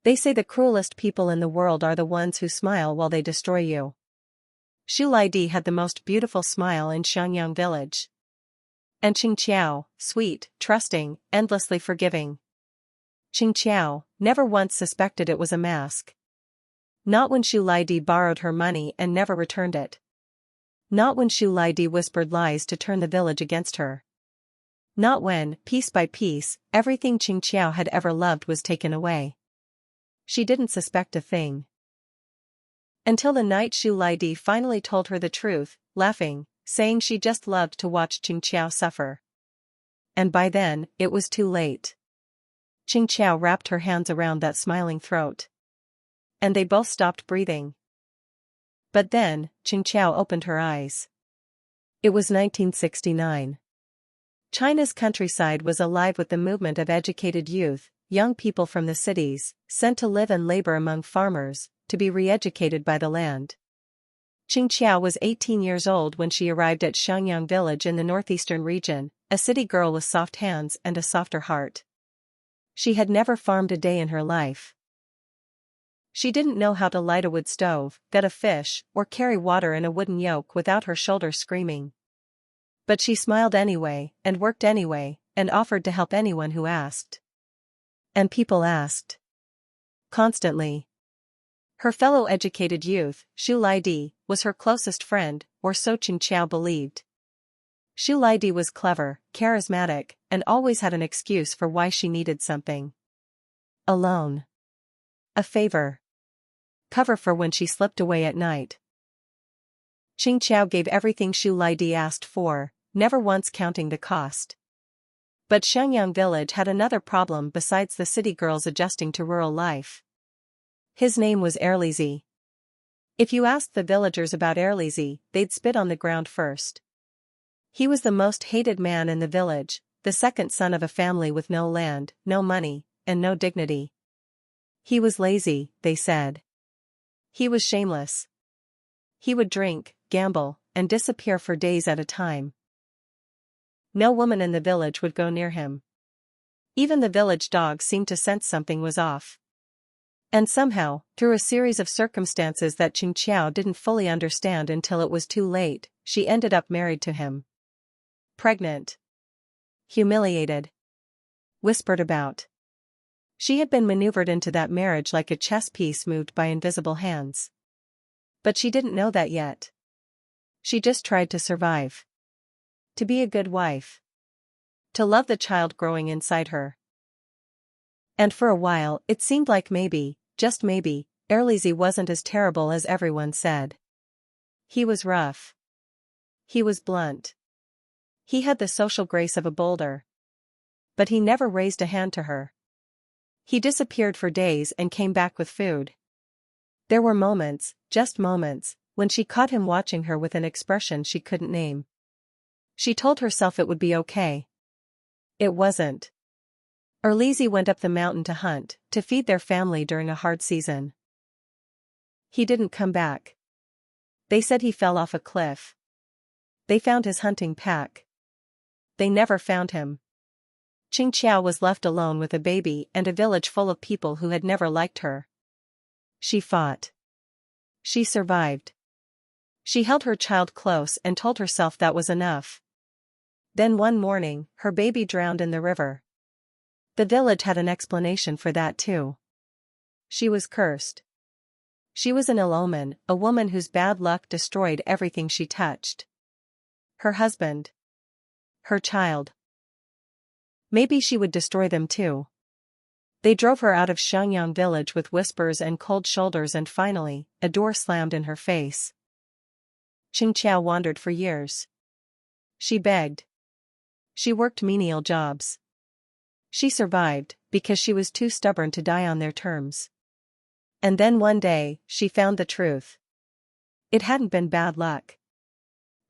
They say the cruelest people in the world are the ones who smile while they destroy you. Laidi had the most beautiful smile in Xiangyang Village. And Cheng Qiao, sweet, trusting, endlessly forgiving. Cheng Qiao never once suspected it was a mask. Not when Laidi borrowed her money and never returned it. Not when Laidi whispered lies to turn the village against her. Not when, piece by piece, everything Cheng Qiao had ever loved was taken away. She didn't suspect a thing. Until the night Laidi finally told her the truth, laughing, saying she just loved to watch Cheng Qiao suffer. And by then, it was too late. Cheng Qiao wrapped her hands around that smiling throat. And they both stopped breathing. But then, Cheng Qiao opened her eyes. It was 1969. China's countryside was alive with the movement of educated youth, young people from the cities, sent to live and labor among farmers, to be re-educated by the land. Cheng Qiao was 18 years old when she arrived at Xiangyang Village in the northeastern region, a city girl with soft hands and a softer heart. She had never farmed a day in her life. She didn't know how to light a wood stove, gut a fish, or carry water in a wooden yoke without her shoulders screaming. But she smiled anyway, and worked anyway, and offered to help anyone who asked. And people asked. Constantly. Her fellow educated youth, Laidi, was her closest friend, or so Cheng Qiao believed. Laidi was clever, charismatic, and always had an excuse for why she needed something. A loan. A favor. Cover for when she slipped away at night. Cheng Qiao gave everything Laidi asked for, never once counting the cost. But Xiangyang Village had another problem besides the city girls adjusting to rural life. His name was Erlizi. If you asked the villagers about Erlizi, they'd spit on the ground first. He was the most hated man in the village, the second son of a family with no land, no money, and no dignity. He was lazy, they said. He was shameless. He would drink, gamble, and disappear for days at a time. No woman in the village would go near him. Even the village dog seemed to sense something was off. And somehow, through a series of circumstances that Cheng Qiao didn't fully understand until it was too late, she ended up married to him. Pregnant. Humiliated. Whispered about. She had been maneuvered into that marriage like a chess piece moved by invisible hands. But she didn't know that yet. She just tried to survive. To be a good wife. To love the child growing inside her. And for a while, it seemed like maybe, just maybe, Erlizi wasn't as terrible as everyone said. He was rough. He was blunt. He had the social grace of a boulder. But he never raised a hand to her. He disappeared for days and came back with food. There were moments, just moments, when she caught him watching her with an expression she couldn't name. She told herself it would be okay. It wasn't. Erlizi went up the mountain to hunt, to feed their family during a hard season. He didn't come back. They said he fell off a cliff. They found his hunting pack. They never found him. Cheng Qiao was left alone with a baby and a village full of people who had never liked her. She fought. She survived. She held her child close and told herself that was enough. Then one morning, her baby drowned in the river. The village had an explanation for that too. She was cursed. She was an ill omen, a woman whose bad luck destroyed everything she touched. Her husband. Her child. Maybe she would destroy them too. They drove her out of Xiangyang Village with whispers and cold shoulders, and finally, a door slammed in her face. Cheng Qiao wandered for years. She begged. She worked menial jobs. She survived, because she was too stubborn to die on their terms. And then one day, she found the truth. It hadn't been bad luck.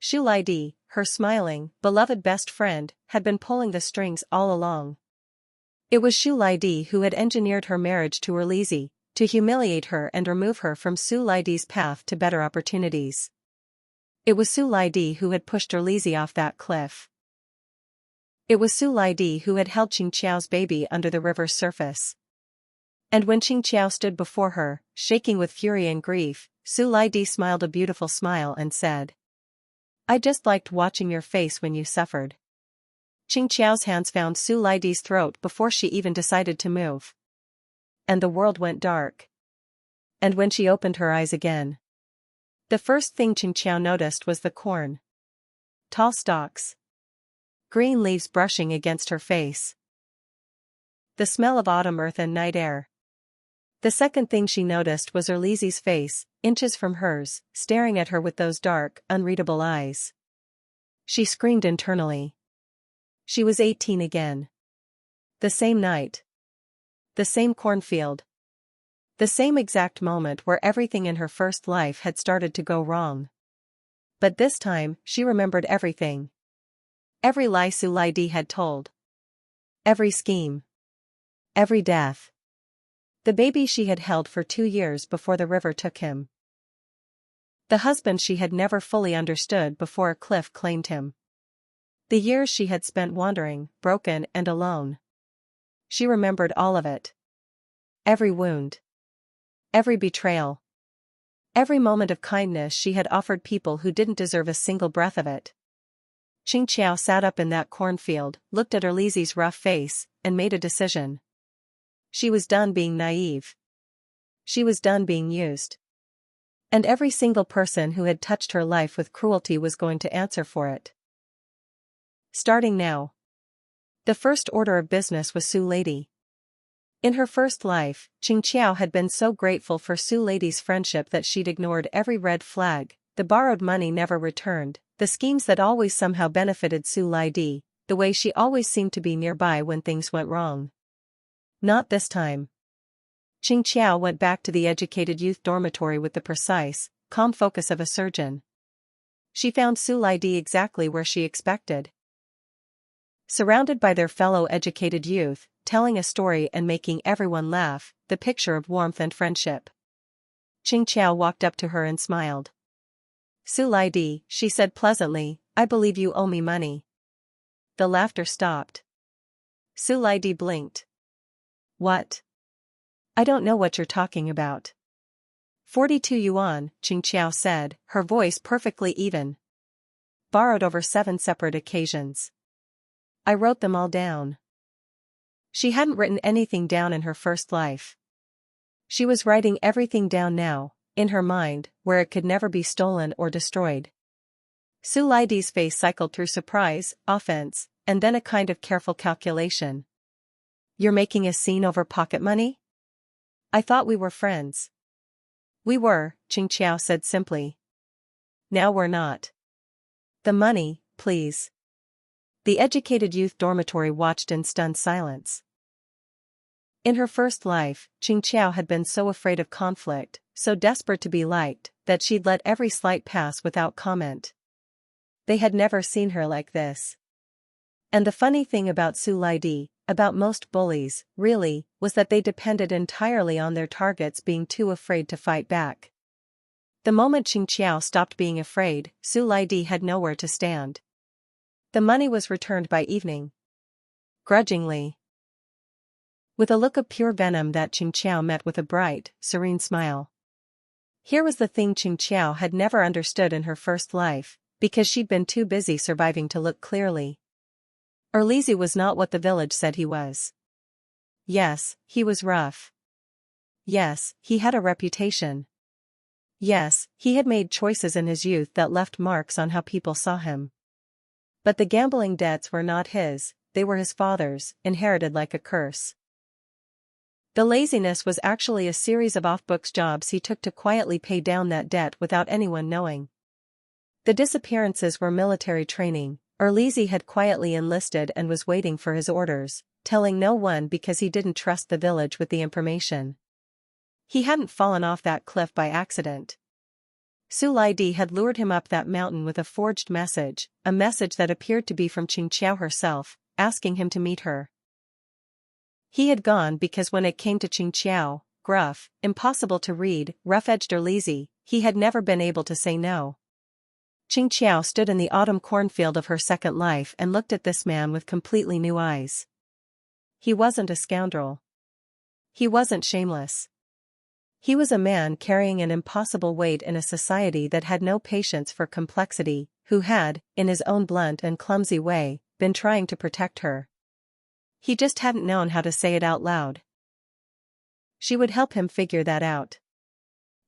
Laidi, her smiling, beloved best friend, had been pulling the strings all along. It was Laidi who had engineered her marriage to Erlizi, to humiliate her and remove her from Laidi's path to better opportunities. It was Laidi who had pushed Erlizi off that cliff. It was Laidi who had held Cheng Qiao's baby under the river's surface. And when Cheng Qiao stood before her, shaking with fury and grief, Laidi smiled a beautiful smile and said, "I just liked watching your face when you suffered." Cheng Qiao's hands found Laidi's throat before she even decided to move. And the world went dark. And when she opened her eyes again, the first thing Cheng Qiao noticed was the corn. Tall stalks. Green leaves brushing against her face. The smell of autumn earth and night air. The second thing she noticed was Erlizi's face, inches from hers, staring at her with those dark, unreadable eyes. She screamed internally. She was 18 again. The same night. The same cornfield. The same exact moment where everything in her first life had started to go wrong. But this time, she remembered everything. Every lie Laidi had told. Every scheme. Every death. The baby she had held for 2 years before the river took him. The husband she had never fully understood before a cliff claimed him. The years she had spent wandering, broken and alone. She remembered all of it. Every wound. Every betrayal. Every moment of kindness she had offered people who didn't deserve a single breath of it. Cheng Qiao sat up in that cornfield, looked at Erlizi's rough face, and made a decision. She was done being naive. She was done being used. And every single person who had touched her life with cruelty was going to answer for it. Starting now. The first order of business was Laidi. In her first life, Cheng Qiao had been so grateful for Laidi's friendship that she'd ignored every red flag, the borrowed money never returned, the schemes that always somehow benefited Laidi, the way she always seemed to be nearby when things went wrong. Not this time. Cheng Qiao went back to the educated youth dormitory with the precise, calm focus of a surgeon. She found Laidi exactly where she expected. Surrounded by their fellow educated youth, telling a story and making everyone laugh, the picture of warmth and friendship. Cheng Qiao walked up to her and smiled. "Laidi," she said pleasantly, "I believe you owe me money." The laughter stopped. Laidi blinked. "What? I don't know what you're talking about." 42 yuan, Cheng Qiao said, her voice perfectly even. "Borrowed over 7 separate occasions. I wrote them all down." She hadn't written anything down in her first life. She was writing everything down now, in her mind, where it could never be stolen or destroyed. Laidi's face cycled through surprise, offense, and then a kind of careful calculation. "You're making a scene over pocket money? I thought we were friends." "We were," Cheng Qiao said simply. "Now we're not. The money, please." The educated youth dormitory watched in stunned silence. In her first life, Cheng Qiao had been so afraid of conflict, so desperate to be liked, that she'd let every slight pass without comment. They had never seen her like this. And the funny thing about Laidi, about most bullies, really, was that they depended entirely on their targets being too afraid to fight back. The moment Cheng Qiao stopped being afraid, Laidi had nowhere to stand. The money was returned by evening. Grudgingly. With a look of pure venom that Cheng Qiao met with a bright, serene smile. Here was the thing Cheng Qiao had never understood in her first life, because she'd been too busy surviving to look clearly. Erlizi was not what the village said he was. Yes, he was rough. Yes, he had a reputation. Yes, he had made choices in his youth that left marks on how people saw him. But the gambling debts were not his, they were his father's, inherited like a curse. The laziness was actually a series of off-books jobs he took to quietly pay down that debt without anyone knowing. The disappearances were military training. Erlizi had quietly enlisted and was waiting for his orders, telling no one because he didn't trust the village with the information. He hadn't fallen off that cliff by accident. Laidi had lured him up that mountain with a forged message, a message that appeared to be from Cheng Qiao herself, asking him to meet her. He had gone because when it came to Cheng Qiao, gruff, impossible to read, rough-edged Erlizi, he had never been able to say no. Cheng Qiao stood in the autumn cornfield of her second life and looked at this man with completely new eyes. He wasn't a scoundrel. He wasn't shameless. He was a man carrying an impossible weight in a society that had no patience for complexity, who had, in his own blunt and clumsy way, been trying to protect her. He just hadn't known how to say it out loud. She would help him figure that out.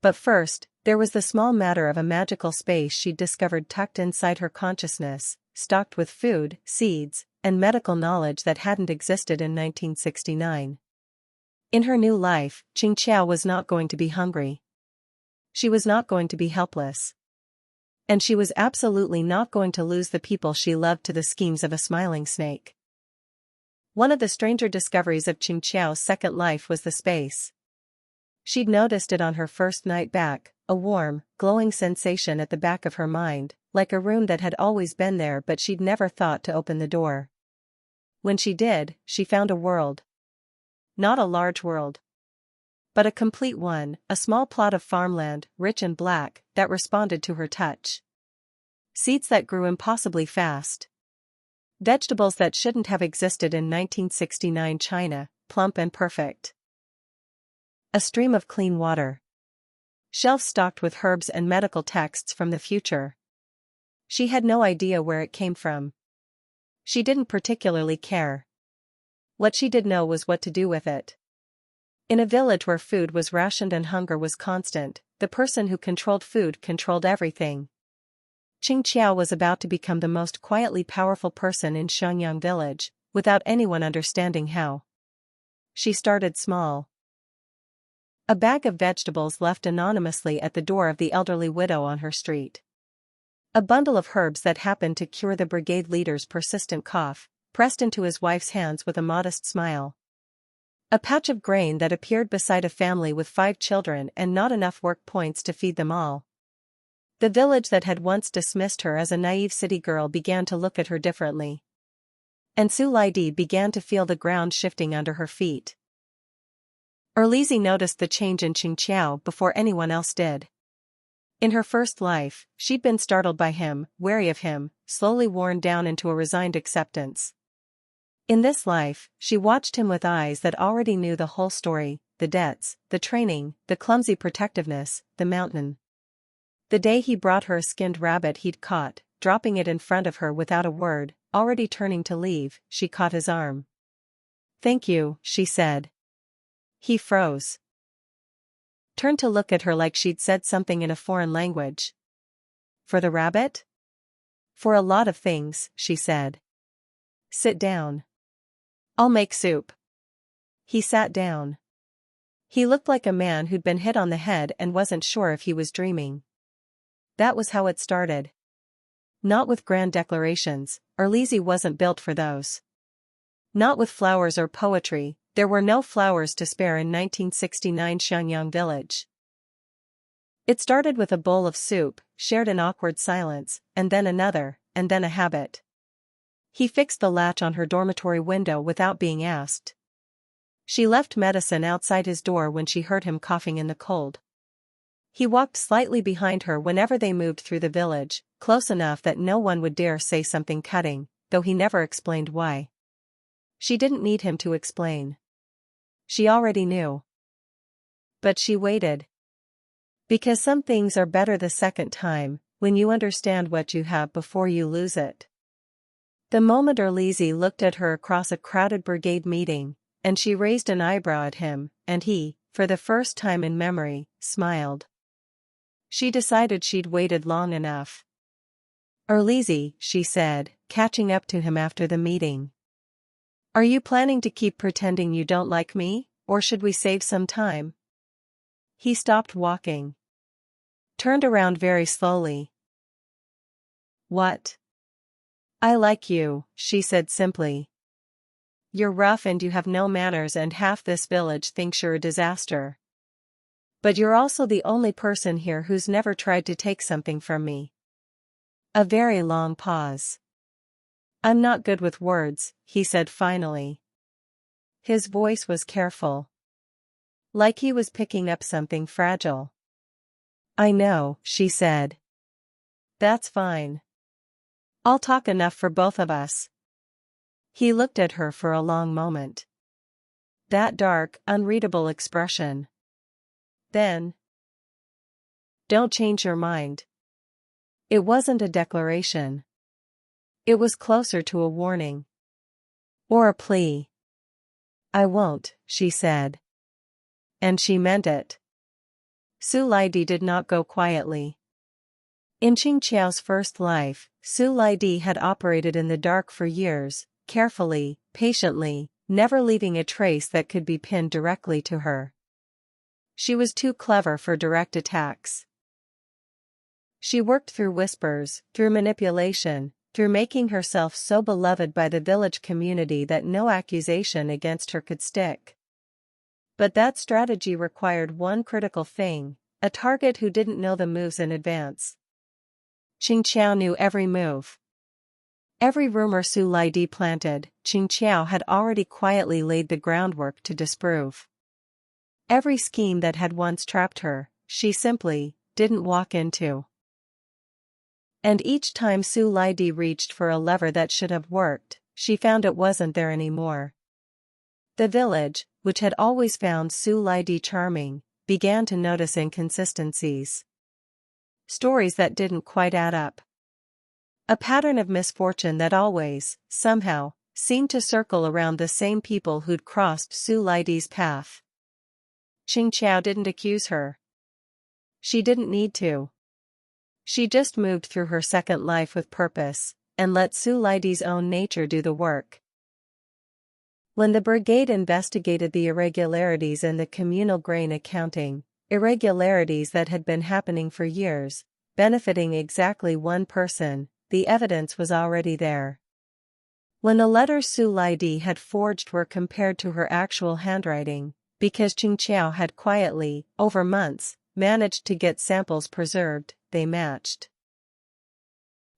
But first, there was the small matter of a magical space she'd discovered tucked inside her consciousness, stocked with food, seeds, and medical knowledge that hadn't existed in 1969. In her new life, Cheng Qiao was not going to be hungry. She was not going to be helpless. And she was absolutely not going to lose the people she loved to the schemes of a smiling snake. One of the stranger discoveries of Cheng Qiao's second life was the space. She'd noticed it on her first night back, a warm, glowing sensation at the back of her mind, like a room that had always been there but she'd never thought to open the door. When she did, she found a world. Not a large world, but a complete one, a small plot of farmland, rich and black, that responded to her touch. Seeds that grew impossibly fast. Vegetables that shouldn't have existed in 1969 China, plump and perfect. A stream of clean water. Shelves stocked with herbs and medical texts from the future. She had no idea where it came from. She didn't particularly care. What she did know was what to do with it. In a village where food was rationed and hunger was constant, the person who controlled food controlled everything. Cheng Qiao was about to become the most quietly powerful person in Xiangyang Village, without anyone understanding how. She started small. A bag of vegetables left anonymously at the door of the elderly widow on her street. A bundle of herbs that happened to cure the brigade leader's persistent cough, pressed into his wife's hands with a modest smile. A patch of grain that appeared beside a family with 5 children and not enough work points to feed them all. The village that had once dismissed her as a naive city girl began to look at her differently. And Laidi began to feel the ground shifting under her feet. Erlizi noticed the change in Cheng Qiao before anyone else did. In her first life, she'd been startled by him, wary of him, slowly worn down into a resigned acceptance. In this life, she watched him with eyes that already knew the whole story, the debts, the training, the clumsy protectiveness, the mountain. The day he brought her a skinned rabbit he'd caught, dropping it in front of her without a word, already turning to leave, she caught his arm. "Thank you," she said. He froze. Turned to look at her like she'd said something in a foreign language. "For the rabbit?" "For a lot of things," she said. "Sit down. I'll make soup." He sat down. He looked like a man who'd been hit on the head and wasn't sure if he was dreaming. That was how it started. Not with grand declarations, Erlizi wasn't built for those. Not with flowers or poetry, there were no flowers to spare in 1969 Xiangyang Village. It started with a bowl of soup, shared in awkward silence, and then another, and then a habit. He fixed the latch on her dormitory window without being asked. She left medicine outside his door when she heard him coughing in the cold. He walked slightly behind her whenever they moved through the village, close enough that no one would dare say something cutting, though he never explained why. She didn't need him to explain. She already knew. But she waited. Because some things are better the second time, when you understand what you have before you lose it. The moment Erlizi looked at her across a crowded brigade meeting, and she raised an eyebrow at him, and he, for the first time in memory, smiled. She decided she'd waited long enough. "Erlizi," she said, catching up to him after the meeting. "Are you planning to keep pretending you don't like me, or should we save some time?" He stopped walking. Turned around very slowly. "What?" "I like you," she said simply. "You're rough and you have no manners and half this village thinks you're a disaster. But you're also the only person here who's never tried to take something from me." A very long pause. "I'm not good with words," he said finally. His voice was careful. Like he was picking up something fragile. "I know," she said. "That's fine. I'll talk enough for both of us." He looked at her for a long moment. that dark, unreadable expression. Then, "Don't change your mind." It wasn't a declaration. It was closer to a warning. Or a plea. "I won't," she said. And she meant it. Su Laidi did not go quietly. In Cheng Qiao's first life, Su Laidi had operated in the dark for years, carefully, patiently, never leaving a trace that could be pinned directly to her. She was too clever for direct attacks. She worked through whispers, through manipulation, through making herself so beloved by the village community that no accusation against her could stick. But that strategy required one critical thing: a target who didn't know the moves in advance. Cheng Qiao knew every move. Every rumor Su Laidi planted, Cheng Qiao had already quietly laid the groundwork to disprove. Every scheme that had once trapped her, she simply didn't walk into. And each time Su Laidi reached for a lever that should have worked, she found it wasn't there anymore. The village, which had always found Su Laidi charming, began to notice inconsistencies. Stories that didn't quite add up. A pattern of misfortune that always, somehow, seemed to circle around the same people who'd crossed Su Laidi's path. Cheng Qiao didn't accuse her. She didn't need to. She just moved through her second life with purpose, and let Su Laidi's own nature do the work. When the brigade investigated the irregularities in the communal grain accounting, irregularities that had been happening for years, benefiting exactly one person, the evidence was already there. When the letters Su Laidi had forged were compared to her actual handwriting, because Cheng Qiao had quietly, over months, managed to get samples preserved, they matched.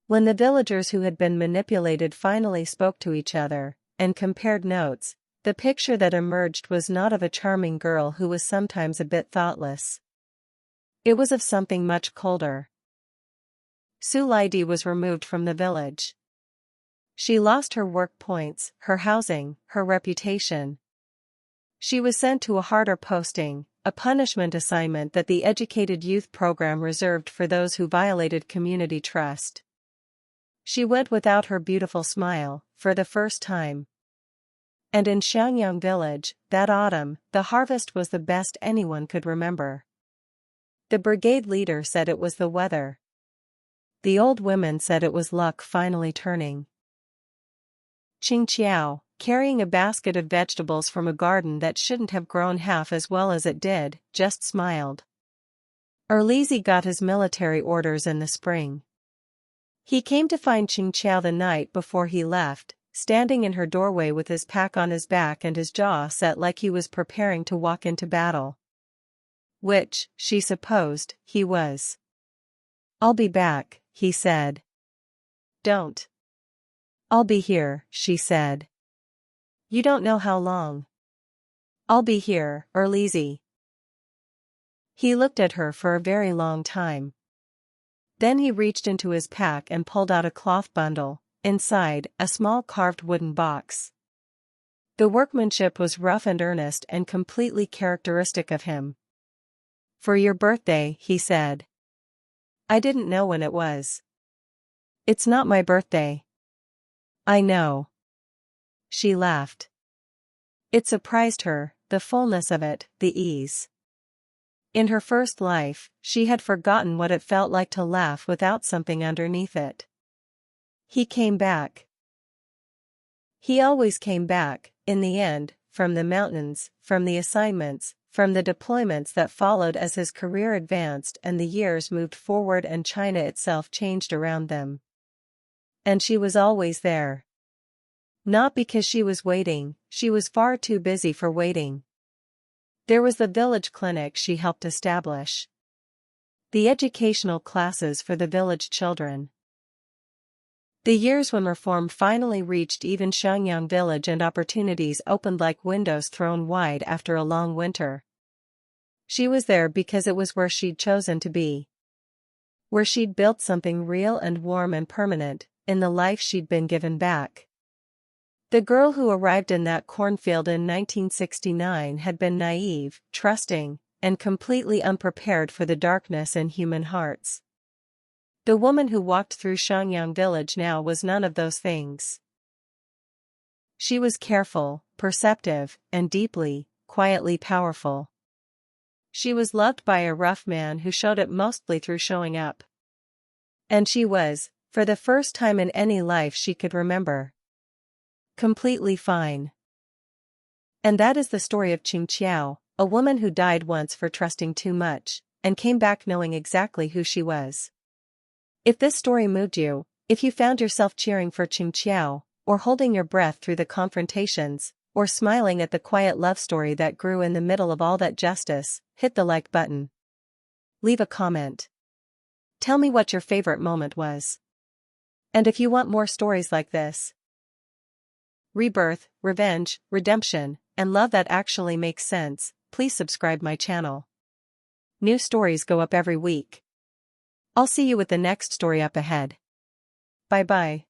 When the villagers who had been manipulated finally spoke to each other, and compared notes, the picture that emerged was not of a charming girl who was sometimes a bit thoughtless. It was of something much colder. Su Laidi was removed from the village. She lost her work points, her housing, her reputation. She was sent to a harder posting, a punishment assignment that the Educated Youth Program reserved for those who violated community trust. She went without her beautiful smile, for the first time. And in Xiangyang Village, that autumn, the harvest was the best anyone could remember. The brigade leader said it was the weather. The old women said it was luck finally turning. Cheng Qiao, carrying a basket of vegetables from a garden that shouldn't have grown half as well as it did, just smiled. Erlizi got his military orders in the spring. He came to find Cheng Qiao the night before he left, standing in her doorway with his pack on his back and his jaw set like he was preparing to walk into battle. Which, she supposed, he was. "I'll be back," he said. "Don't." "I'll be here," she said. "You don't know how long." "I'll be here, Erlizi." He looked at her for a very long time. Then he reached into his pack and pulled out a cloth bundle, inside, a small carved wooden box. The workmanship was rough and earnest and completely characteristic of him. "For your birthday," he said. "I didn't know when it was." "It's not my birthday." "I know." She laughed. It surprised her, the fullness of it, the ease. In her first life, she had forgotten what it felt like to laugh without something underneath it. He came back. He always came back, in the end, from the mountains, from the assignments, from the deployments that followed as his career advanced and the years moved forward and China itself changed around them. And she was always there. Not because she was waiting, she was far too busy for waiting. There was the village clinic she helped establish. The educational classes for the village children. The years when reform finally reached even Xiangyang Village and opportunities opened like windows thrown wide after a long winter. She was there because it was where she'd chosen to be. Where she'd built something real and warm and permanent, in the life she'd been given back. The girl who arrived in that cornfield in 1969 had been naive, trusting, and completely unprepared for the darkness in human hearts. The woman who walked through Xiangyang Village now was none of those things. She was careful, perceptive, and deeply, quietly powerful. She was loved by a rough man who showed it mostly through showing up. And she was, for the first time in any life she could remember, completely fine. And that is the story of Cheng Qiao, a woman who died once for trusting too much, and came back knowing exactly who she was. If this story moved you, if you found yourself cheering for Cheng Qiao, or holding your breath through the confrontations, or smiling at the quiet love story that grew in the middle of all that justice, hit the like button. Leave a comment. Tell me what your favorite moment was. And if you want more stories like this, rebirth, revenge, redemption, and love that actually makes sense, please subscribe my channel. New stories go up every week. I'll see you with the next story up ahead. Bye bye.